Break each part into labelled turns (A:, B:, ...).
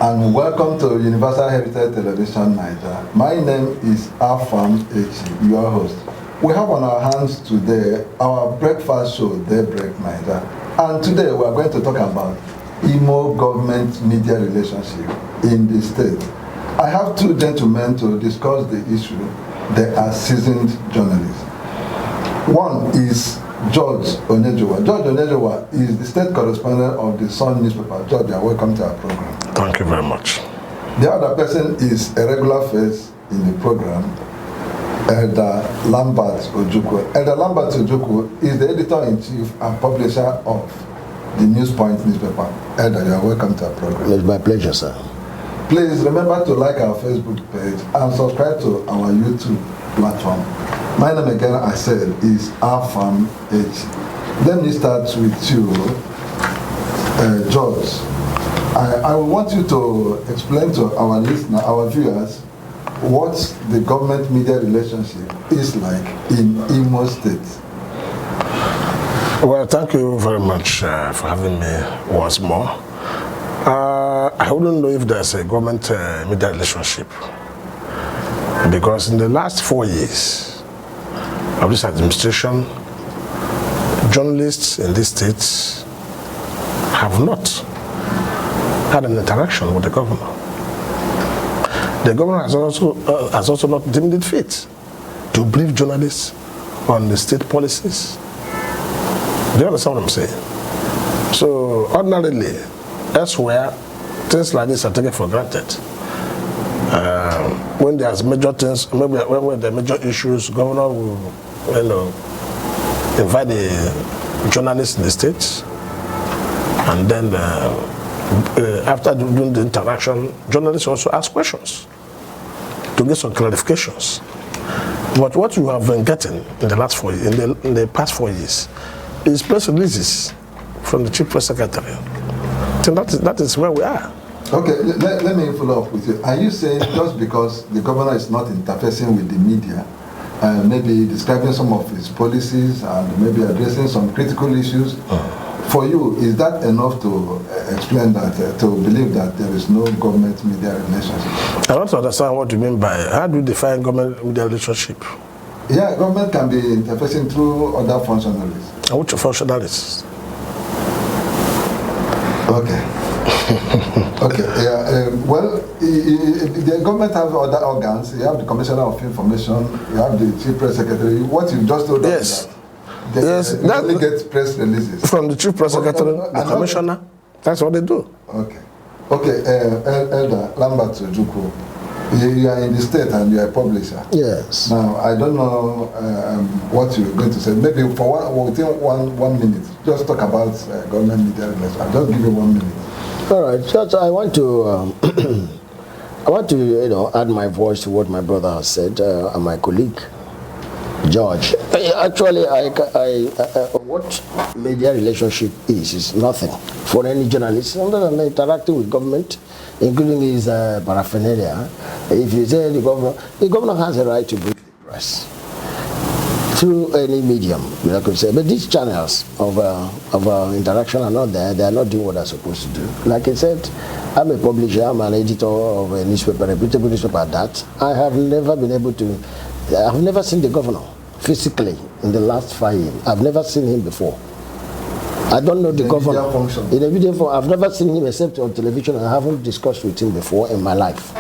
A: and welcome to Universal Heritage Television Nigeria. My name is Afam Echi, your host. We have on our hands today our breakfast show, Daybreak Nigeria, and today we are going to talk about Imo government-media relationship in the state. I have two gentlemen to discuss the issue. They are seasoned journalists. One is George Onejowa. George Onejowa is the state correspondent of the Sun newspaper. George, you are welcome to our program.
B: Thank you very much.
A: The other person is a regular face in the program, Elder Lambert Ojukwu. Elder Lambert Ojukwu is the editor-in-chief and publisher of the Newspoint newspaper. Elder, you are welcome to our program.
C: It's my pleasure, sir.
A: Please remember to like our Facebook page and subscribe to our YouTube platform. My name again, I said, is Afam H. Let me start with you, George. I want you to explain to our listeners, our viewers, what the government-media relationship is like in Imo State.
B: Well, thank you very much for having me once more. I wouldn't know if there's a government-media relationship, because in the last 4 years of this administration, journalists in this state have not had an interaction with the governor. The governor has also not deemed it fit to brief journalists on the state policies. Do you understand what I'm saying? So ordinarily, elsewhere, things like this are taken for granted. When there's major things, maybe when there are major issues, governor will, invite the journalists in the state, and then after doing the interaction, journalists also ask questions to get some clarifications. But what you have been getting in the last in the past 4 years is press releases from the chief press secretary. So that is where we are.
A: Okay, let me follow up with you. Are you saying just because the governor is not interfacing with the media, maybe describing some of his policies and maybe addressing some critical issues, for you, is that enough to explain that, to believe that there is no government-media relationship?
B: I want to understand what you mean by, how do you define government-media relationship?
A: Yeah, government can be interfacing through other functionaries.
B: And which functionaries?
A: Okay. Okay, yeah, well, the government has other organs. You have the Commissioner of Information, you have the Chief Press Secretary. What you just told us is that they only get press releases.
B: From the Chief Press Secretary, the Commissioner, that's what they do.
A: Okay. Okay, Elder Lambert Ojukwu, you are in the state and you are a publisher.
C: Yes.
A: Now, I don't know what you're going to say. Maybe within one minute, just talk about government media relations. I'll just give you 1 minute.
C: All right, Church, I want to add my voice to what my brother has said and my colleague, George. Actually, what media relationship is nothing for any journalist other than interacting with government, including his paraphernalia. If you say the governor has a right to brief the press through any medium, I could say. But these channels of interaction are not there. They are not doing what they're supposed to do. Like I said, I'm a publisher, I'm an editor of a newspaper, a reputable newspaper at that. I have never been able to, I've never seen the governor physically in the last 5 years. I've never seen him before. I don't know the governor. In a video function, I've never seen him except on television. I haven't discussed with him before in my life.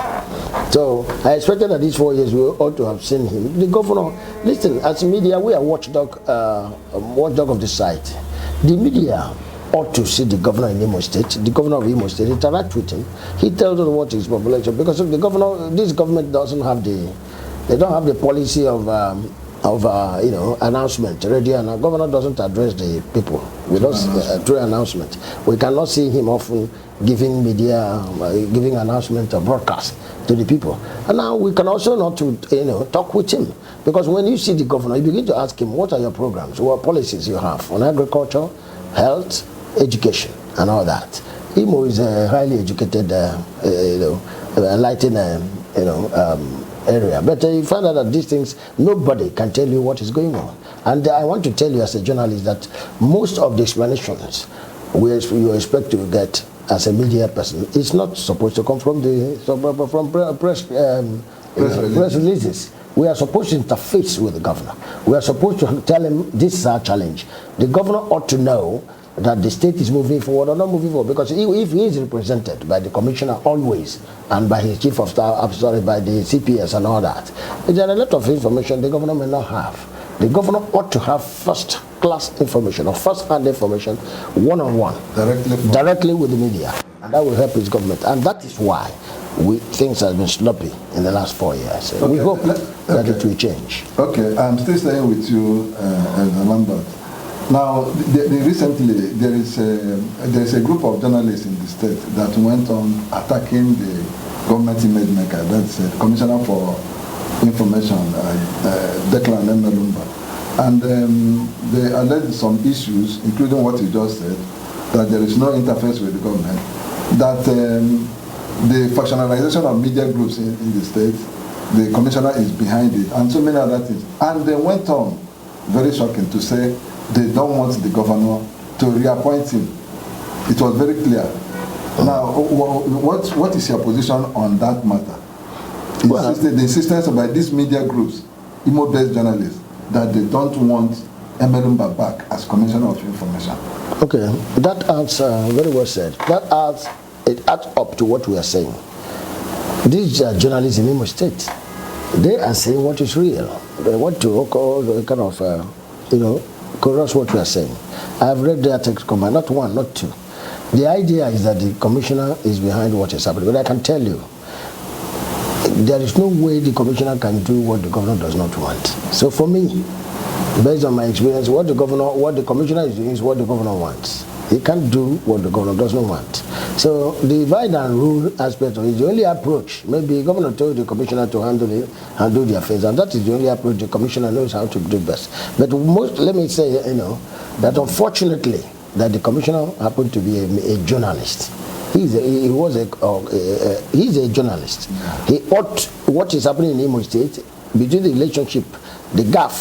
C: So I expected that these 4 years we ought to have seen him. The governor, listen, as media, we are watchdog of the site. The media ought to see the governor in Imo State, the governor of Imo State, interact with him. He tells us what his population, because the governor, this government doesn't have they don't have the policy of announcement. Radio, and our governor doesn't address the people with us through announcement. We cannot see him often giving media, giving announcement or broadcast to the people. And now we can also not talk with him, because when you see the governor, you begin to ask him, what are your programs, what policies you have on agriculture, health, education, and all that. Imo is a highly educated, enlightened, area. But you find out that these things, nobody can tell you what is going on. And I want to tell you as a journalist that most of the explanations you expect to get as a media person, it's not supposed to come from press releases. We are supposed to interface with the governor. We are supposed to tell him this is our challenge. The governor ought to know that the state is moving forward or not moving forward, because if he is represented by the commissioner always and by his chief of staff, by the CPS and all that, there are a lot of information the governor may not have. The governor ought to have first-class information or first-hand information, one-on-one, directly with the media, and that will help his government. And that is why things have been sloppy in the last 4 years. Okay. We hope that it will change.
A: Okay, I'm still staying with you, Lambert. Now, recently there is a group of journalists in the state that went on attacking the government image maker. That's the Commissioner for Information, Declan Emelumba. And they alleged some issues, including what you just said, that there is no interface with the government, that the factionalization of media groups in the state, the commissioner is behind it, and so many other things. And they went on, very shocking, to say they don't want the governor to reappoint him. It was very clear. Now, what is your position on that matter? The insistence by these media groups, Imo-based journalists, that they don't want Emelumba back as Commissioner of Information.
C: Okay, that adds, very well said. It adds up to what we are saying. These journalists in Imo State, they are saying what is real. They want to kind of, chorus what we are saying. I have read their text combined, not one, not two. The idea is that the commissioner is behind what is happening. But I can tell you, there is no way the commissioner can do what the governor does not want. So for me, based on my experience, what the commissioner is doing is what the governor wants. He can't do what the governor does not want. So the divide and rule aspect of it is the only approach. Maybe the governor told the commissioner to handle the affairs, and that is the only approach the commissioner knows how to do best. But let me say, that unfortunately, that the commissioner happened to be a journalist. He's a journalist. He ought what is happening in Imo State between the relationship, the gap,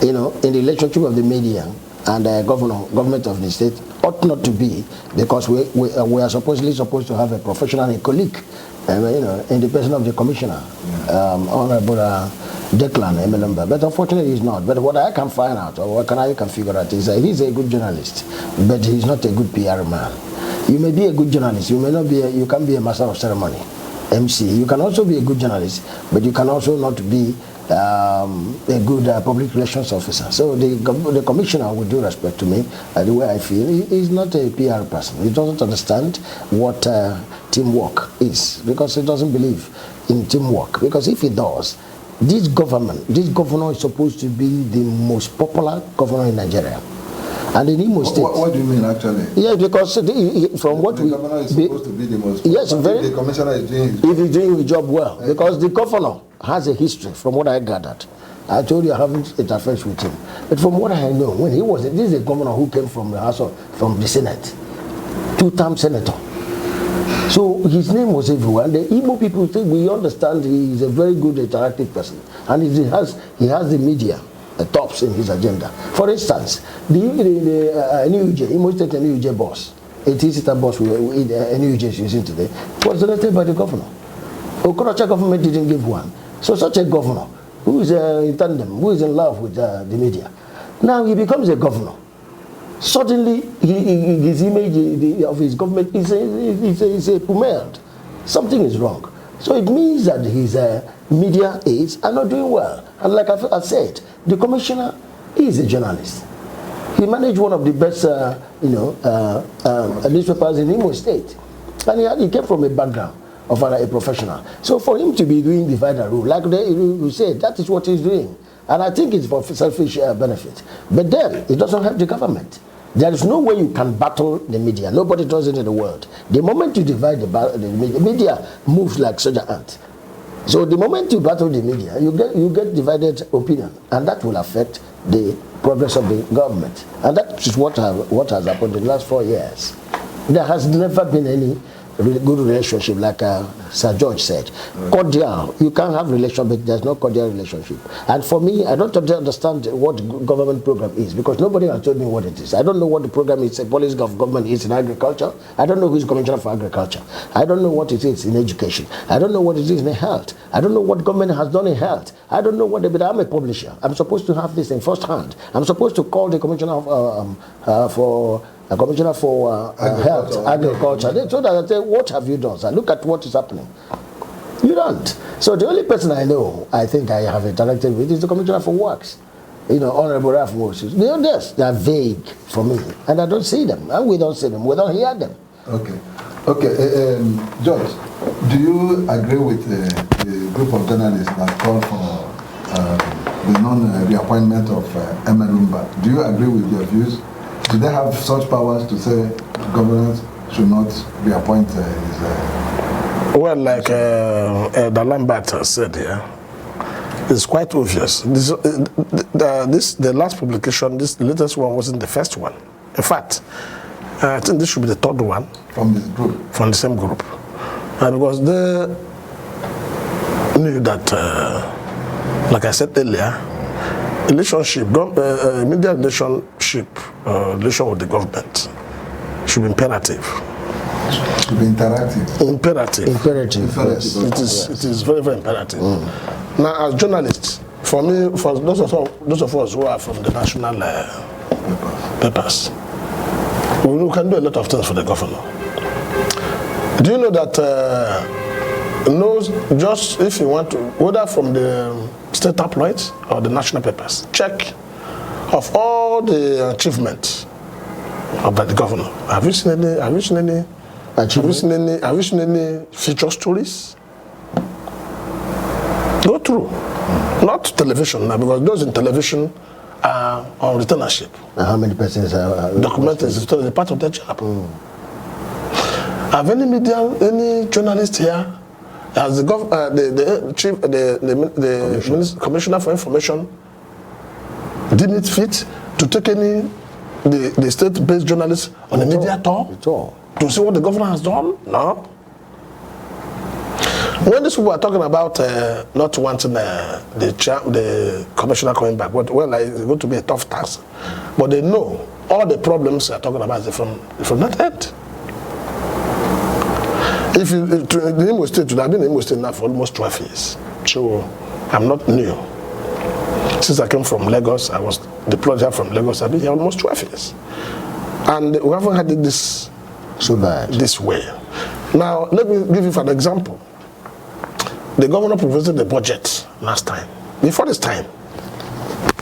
C: in the relationship of the media and the government of the state ought not to be, because we are supposedly supposed to have a professional, a colleague, in the person of the commissioner, Honorable Declan Emelumba. But unfortunately he's not. But what I can find out, or what I can figure out, is that he's a good journalist, but he's not a good PR man. You may be a good journalist, you may not be. You can be a master of ceremony, MC. You can also be a good journalist, but you can also not be a good public relations officer. So the commissioner, with due respect to me, the way I feel, is not a PR person. He doesn't understand what teamwork is, because he doesn't believe in teamwork. Because if he does, this governor is supposed to be the most popular governor in Nigeria. And in Imo State.
A: What do you mean, actually?
C: Yeah, because from what
A: the governor is supposed to be the most popular.
C: Yes,
A: the commissioner is doing his job.
C: If he's doing his job well. Because the governor has a history, from what I gathered. I told you I haven't interfered with him. But from what I know, when this is a governor who came from from the Senate, 2-term senator. So his name was everywhere. And the Igbo people think we understand he is a very good interactive person. And he has the media tops in his agenda. For instance, the Imo State NUJ boss, 18-seater boss NUJ is using today, was elected by the governor. Okorocha government didn't give one. So such a governor, who is in tandem, who is in love with the media, now he becomes a governor. Suddenly, his image of his government is pumeled. Something is wrong. So it means that his media aides are not doing well. And like I said, the commissioner is a journalist. He managed one of the best, newspapers in Imo State. And he came from a background of a professional. So for him to be doing divide and rule, like you said, that is what he's doing. And I think it's for selfish benefit. But then, it doesn't help the government. There is no way you can battle the media. Nobody does it in the world. The moment you divide the media moves like soldier ant. So the moment you battle the media, you get divided opinion, and that will affect the progress of the government. And that is what has happened in the last 4 years. There has never been any good relationship, like Sir George said. Cordial. You can't have relationship, but there's no cordial relationship. And for me, I don't understand what government program is, because nobody has told me what it is. I don't know what the program is, the policy of government is in agriculture. I don't know who is Commissioner for Agriculture. I don't know what it is in education. I don't know what it is in health. I don't know what government has done in health. I don't know what, but I'm a publisher. I'm supposed to have this in first hand. I'm supposed to call the Commissioner for Health, Agriculture, so that I say, what have you done, sir? Look at what is happening. You don't. So the only person I know, I think I have interacted with, is the Commissioner for Works. Honorable Ralph Moses. They are vague for me, and I don't see them, and we don't see them, we don't hear them.
A: Okay. George, do you agree with the group of journalists that call for the non-reappointment of Emelumba? Do you agree with their views? Do they have such powers to say governors should not reappoint his...
B: Well, like the Lambert said here, it's quite obvious. The last publication, the latest one, wasn't the first one. In fact, I think this should be the third one.
A: From this group? From
B: the same group. Because they knew that, like I said earlier, relationship, media relationship, relation with the government should be imperative.
A: Should be interactive.
B: Imperative.
C: Yes.
B: It is very, very imperative. Now, as journalists, for me, for those of us who are from the national papers, we can do a lot of things for the governor. Do you know that just if you want to, whether from the state tabloids or the national papers, check of all the achievements of the governor. Have you seen any feature stories? Go through. Not television now, because those in television are on retainership.
C: How many persons are
B: documented is a part of their job. Have any journalist here, as the commissioner for information, didn't it fit to take any the state-based journalists on a media tour to see what the governor has done? No. When these people are talking about not wanting the commissioner coming back, it's going to be a tough task, but they know all the problems they're talking about is from that end. If the Imo State, would have been in Imo State now for almost 12 years, so I'm not new. Since I came from Lagos, I was deployed here from Lagos. I've been here almost 12 years, and we haven't had this
C: so bad
B: this way. Now, let me give you an example. The governor presented the budget last time. Before this time,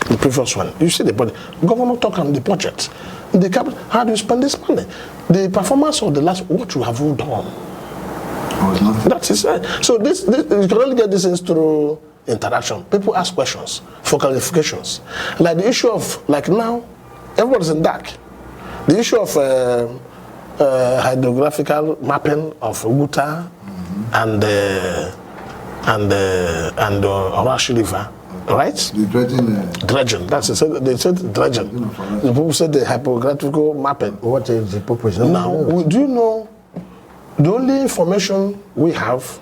B: the previous one, you see the budget. The governor talked on the budget. The cabinet, how do you spend this money? The performance of the last, what you have done. That is so. This you can only get this through interaction. People ask questions for clarifications. Like the issue of now, everyone's in dark. The issue of hydrographical mapping of Uguta and Orashi River, right?
A: The dredging.
B: Dredging. That's it. They said dredging. The people said the hypographical mapping.
C: What is the purpose?
B: Now, do you know? The only information we have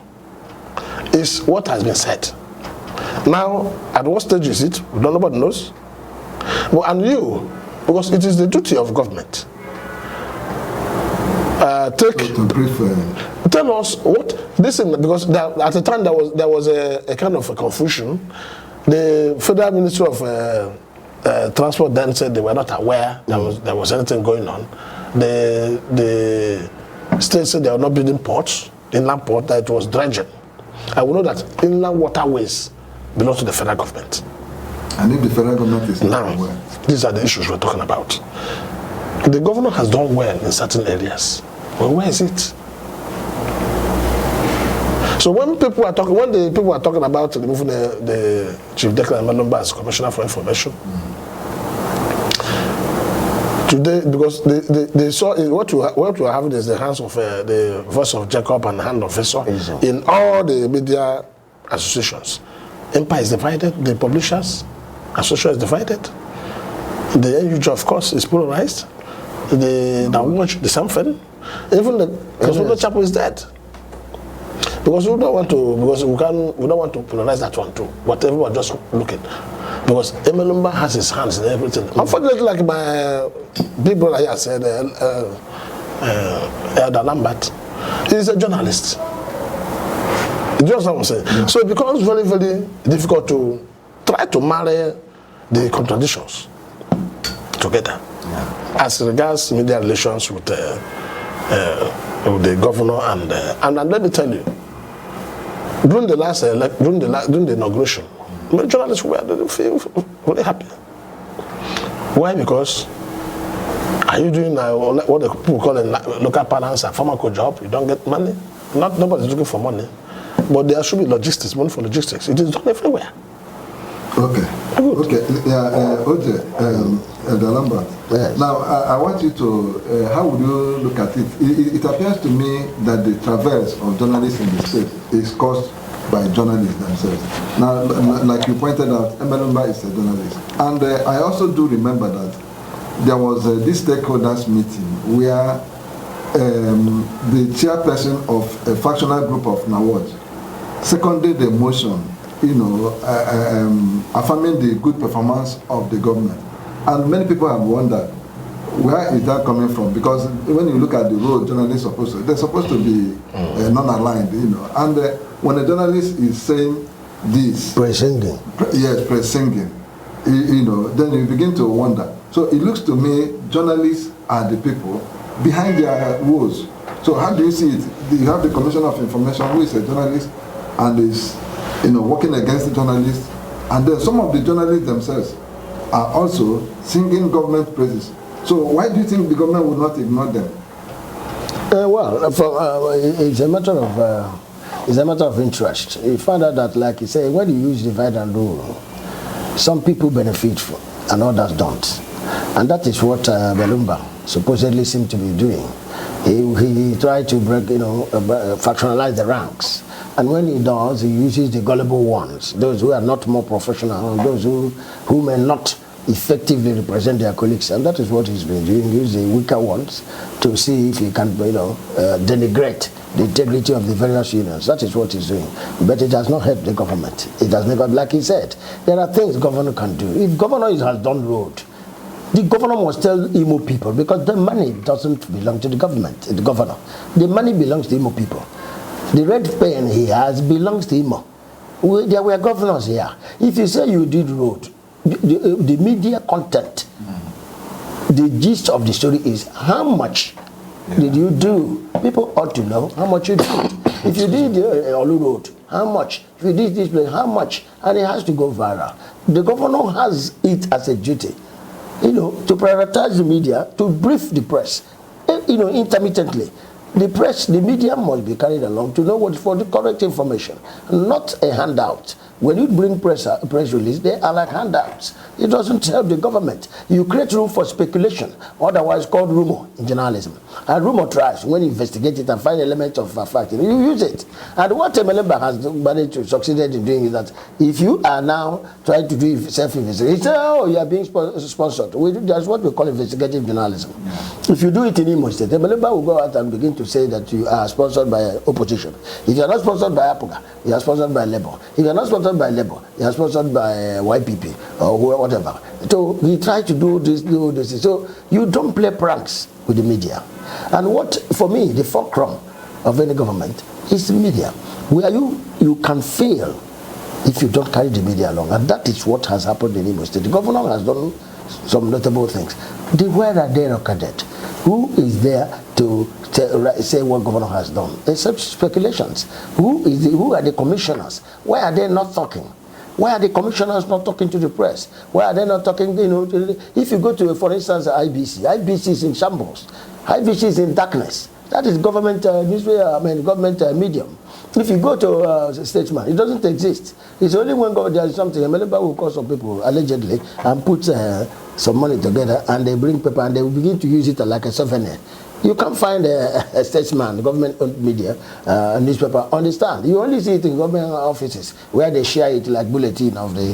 B: is what has been said. Now, at what stage is it? Nobody knows. But because it is the duty of government. Tell us what this is, because at the time there was a kind of a confusion. The Federal Ministry of Transport then said they were not aware there was anything going on. The state said they are not building ports, inland port, that it was dredging. I will know that inland waterways belong to the federal government.
A: And if the federal government is not aware?
B: These are the issues we're talking about. The governor has done well in certain areas. Well, where is it? So when the people are talking about removing the Chief Declan Emelumba as Commissioner for Information, today, because they saw what you are having is the hands of the voice of Jacob and the hand of Esau in all the media associations. Empire is divided, the publishers association is divided, the NUJ of course is polarized, the Watch, the same thing, Even the Kosovo chapel is dead. Because we don't want to, we don't want to penalize that one too. But everyone just looking. Because Emelumba has his hands in everything. Unfortunately, like my big brother here said, Elder Lambert, he's a journalist. You know what I'm saying? Yeah. So it becomes very, very difficult to try to marry the contradictions together. Yeah. As regards media relations with the governor and let me tell you, during the last during the inauguration, many journalists were very happy. Why? Because are you doing what the people call a local parlance, a pharmaco job? You don't get money. Nobody's looking for money, but there should be logistics, money for logistics. It is done everywhere.
A: Okay. Good. Okay. Yeah. The Lambert.
C: Yes.
A: Now, I want you to. How would you look at it? It appears to me that the traverse of journalists in the state is caused by journalists themselves. Now, like you pointed out, Emelumba is a journalist, and I also do remember that there was this stakeholders meeting where the chairperson of a factional group of Nawaj seconded the motion, affirming the good performance of the government. And many people have wondered, where is that coming from? Because when you look at the role journalists they're supposed to be non-aligned, And when a journalist is saying this,
C: praise-singing,
A: then you begin to wonder. So it looks to me, journalists are the people behind their woes. So how do you see it? You have the Commissioner of Information, who is a journalist and is, working against the journalists, and then some of the journalists themselves are also singing government praises. So why do you think the government would not ignore them?
C: It's a matter of interest. You find out that, like you say, when you use divide and rule, some people benefit from and others don't, and that is what Belumba supposedly seemed to be doing. He tried to break, factionalize the ranks. And when he does, he uses the gullible ones, those who are not more professional, those who may not effectively represent their colleagues. And that is what he's been doing, use the weaker ones to see if he can, denigrate the integrity of the various unions. That is what he's doing. But it has not helped the government. It has never, like he said, there are things governor can do. If governor has done road, the governor must tell Imo people, because the money doesn't belong to the government, the governor. The money belongs to Imo people. The red pen he has belongs to Imo. There were governors here. If you say you did road, the media content, the gist of the story is how much did you do? People ought to know how much you did. If you did Olu Road, how much? If you did this place, how much? And it has to go viral. The governor has it as a duty, to prioritize the media, to brief the press, intermittently. The press, the media must be carried along to know what for the correct information, not a handout. When you bring press release, they are like handouts. It doesn't help the government. You create room for speculation, otherwise called rumor in journalism. And rumor tries, when you investigate it and find elements of fact, you use it. And what Emelemba has managed to succeeded in doing is that if you are now trying to do self-investigation, you say, oh, you are being sponsored. That's what we call investigative journalism. Yeah. If you do it in Imo State, Emelemba will go out and begin to say that you are sponsored by opposition. If you are not sponsored by Opaque, you are sponsored by Labour. If you are not sponsored by Labour, you are sponsored by YPP or whatever. So he tried to do this. So you don't play pranks with the media. And what, for me, the fulcrum of any government is the media, where you can fail if you don't carry the media along. And that is what has happened in Imo State. The governor has done some notable things. Where are they recorded? Who is there to say what governor has done? Except speculations. Who are the commissioners? Why are they not talking? Why are the commissioners not talking to the press? Why are they not talking, if you go to, for instance, IBC is in shambles. IBC is in darkness. That is government government medium. If you go to Statesman, it doesn't exist. It's only when there is something, Emelemba will call some people, allegedly, and put some money together, and they bring paper, and they will begin to use it like a souvenir. You can't find a statesman, government media, newspaper, understand. You only see it in government offices where they share it like bulletin of the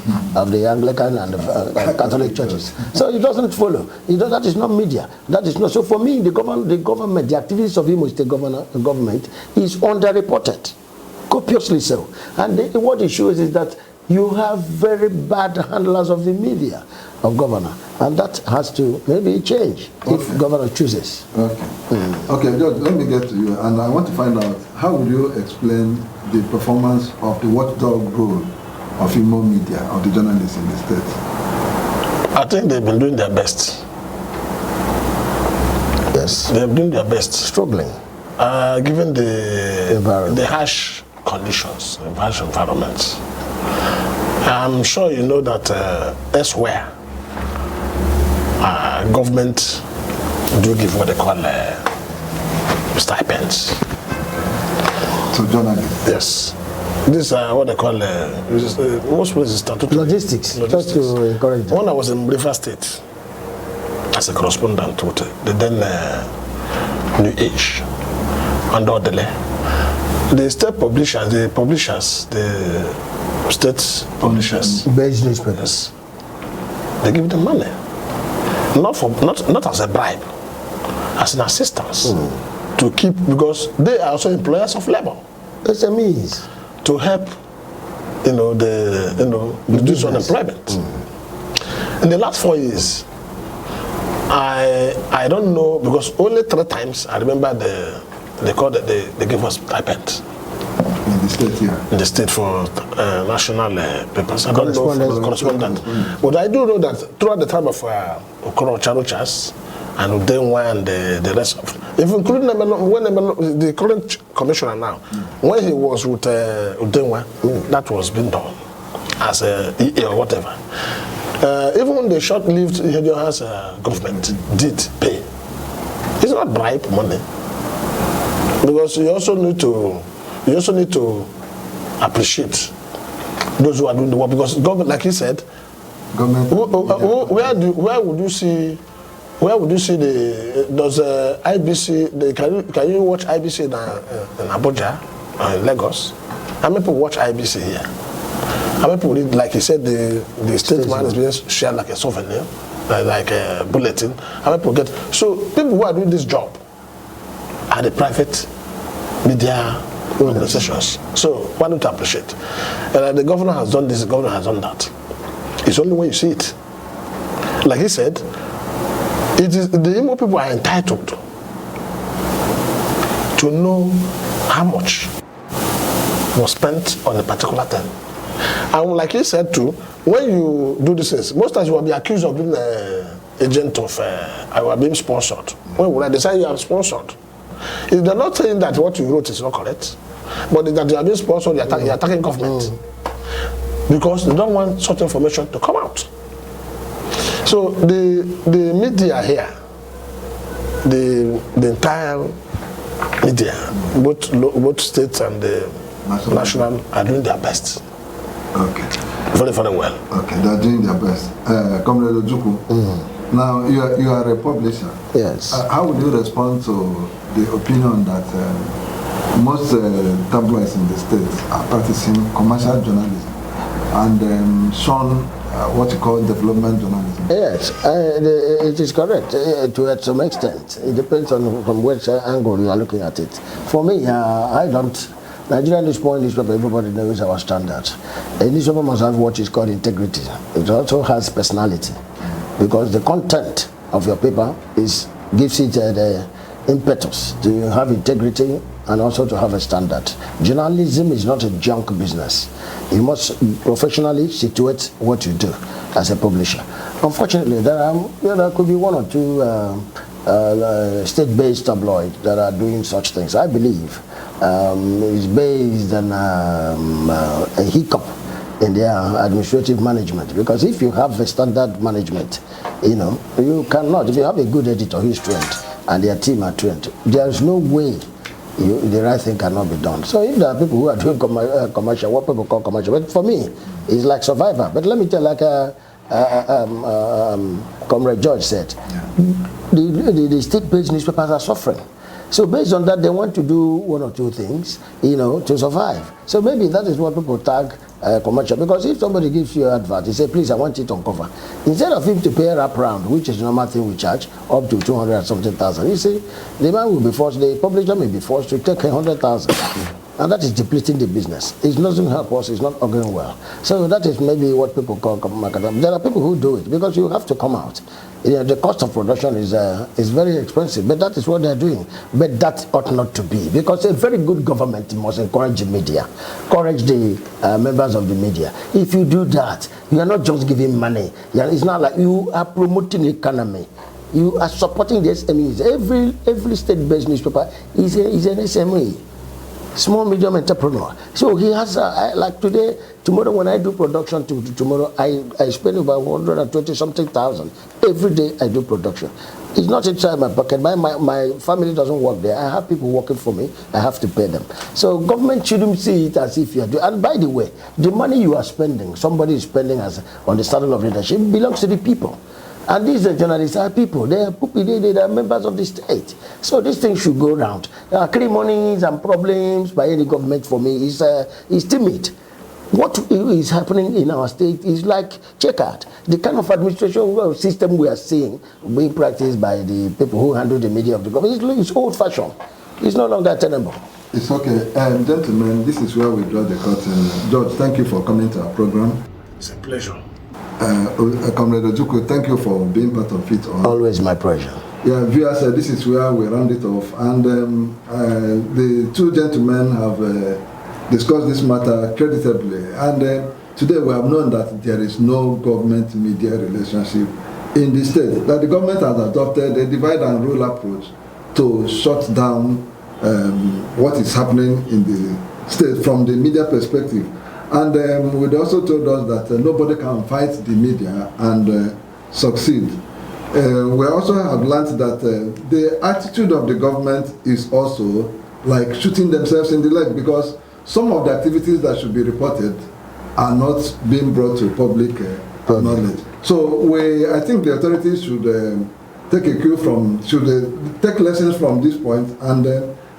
C: Anglican and the Catholic churches. So it doesn't follow. That is not media. That is not. So for me, the government, the activities of Imo State government is underreported, copiously so. And what it shows is that you have very bad handlers of the media of governor, and that has to maybe change if governor chooses.
A: Okay. Okay, George, let me get to you, and I want to find out, how would you explain the performance of the watchdog role of Imo media, of the journalists in the state?
B: I think they've been doing their best.
C: Yes.
B: They've been doing their best.
C: Struggling.
B: Given the harsh conditions, the harsh environments. I'm sure you know that elsewhere, government do give what they call stipends.
A: So journalists?
B: Yes. These are what they call, most places statutory.
C: Logistics. Just to encourage them.
B: When I was in River State, as a correspondent with the then New Age, under Odele, the state publishers, the state publishers,
C: based newspapers,
B: they give them money, not as a bribe, as an assistance to keep, because they are also employers of labor.
C: SMEs,
B: to help, reduce unemployment. In the last 4 years, I don't know, because only 3 times I remember they gave us stipend.
A: In the state, yeah.
B: In the state for national papers. I don't know for correspondent. But I do know that throughout the time of Okoro Charuchas and Uzodinma and the rest of, if including when the current commissioner now, when he was with Uzodinma, that was being done as a EA or whatever. Even the short-lived Hedion's government did pay. It's not bribe money, because you also need to appreciate those who are doing the work, because government, like he said, where would you see does IBC, can you watch IBC in Abuja or in Lagos? How many people watch IBC here? How many people read, like he said, the statement is being shared like a souvenir, like a bulletin? How many people get? So people who are doing this job are the private media organizations. So why don't you appreciate? The governor has done this, the governor has done that. It's only when you see it. Like he said, it is the Imo people are entitled to know how much was spent on a particular time. And like he said too, when you do this, most times you will be accused of being an agent of, I will being sponsored. When I decide you are sponsored, if they're not saying that what you wrote is not correct, but that you are being sponsored, you're attacking government. Because they don't want such information to come out. So the media here, the entire media, both states and the national are doing their best.
A: Okay.
B: Very, very well.
A: Okay, they're doing their best. Comrade Ojuku, now you are a publisher.
C: Yes.
A: How would you respond to the opinion that most tabloids in the States are practicing commercial journalism and shun what you call development journalism?
C: Yes, it is correct to some extent. It depends on from which angle you are looking at it. For me, I don't. Nigerian newspaper, everybody knows our standards. A newspaper must have what is called integrity. It also has personality, because the content of your paper gives it the impetus to have integrity and also to have a standard. Journalism is not a junk business. You must professionally situate what you do as a publisher. Unfortunately, there could be 1 or 2 state-based tabloids that are doing such things. I believe it's based on a hiccup in their administrative management, because if you have a standard management, you cannot. If you have a good editor who is trained and their team are trained, there is no way the right thing cannot be done. So if there are people who are doing commercial, what people call commercial, but for me, it's like Survivor. But let me tell, like Comrade George said, the state-based newspapers are suffering. So based on that, they want to do one or two things, to survive. So maybe that is what people tag commercial. Because if somebody gives you an advert, he say, please, I want it on cover. Instead of him to pay a wrap round, which is the normal thing we charge, up to 200 and something thousand, you see, the man will be forced, the publisher may be forced to take 100,000. And that is depleting the business. It doesn't help us, it's not going well. So that is maybe what people call marketing. There are people who do it because you have to come out. The cost of production is very expensive, but that is what they're doing. But that ought not to be, because a very good government must encourage the media, encourage the members of the media. If you do that, you are not just giving money. It's not like you are promoting the economy. You are supporting the SMEs. Every state-based newspaper is an SME. Small, medium entrepreneur. So he has, like today, tomorrow when I do production, tomorrow I spend about 120 something thousand. Every day I do production. It's not inside my pocket. My family doesn't work there. I have people working for me. I have to pay them. So government shouldn't see it as if you are doing. And by the way, the money you are spending, somebody is spending as on the saddle of leadership, belongs to the people. And these journalists are people. They are members of the state. So this thing should go round. Acrimonies and problems by any government for me is timid. What is happening in our state is like checkered. The kind of administration system we are seeing being practiced by the people who handle the media of the government is old-fashioned. It's no longer tenable.
A: It's okay. Gentlemen, this is where we draw the curtain. George, thank you for coming to our program.
B: It's a pleasure.
A: Comrade Ojukwu, thank you for being part of it.
C: Always my pleasure.
A: Yeah, viewers, this is where we round it off. And the two gentlemen have discussed this matter creditably. And today we have known that there is no government-media relationship in the state. That the government has adopted a divide and rule approach to shut down what is happening in the state from the media perspective. And we also told us that nobody can fight the media and succeed. We also have learned that the attitude of the government is also like shooting themselves in the leg, because some of the activities that should be reported are not being brought to public knowledge. So I think the authorities should take a cue from, take lessons from this point and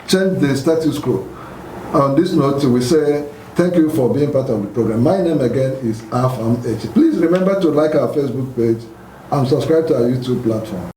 A: change the status quo. On this note, we say thank you for being part of the program. My name again is Afam H. Please remember to like our Facebook page and subscribe to our YouTube platform.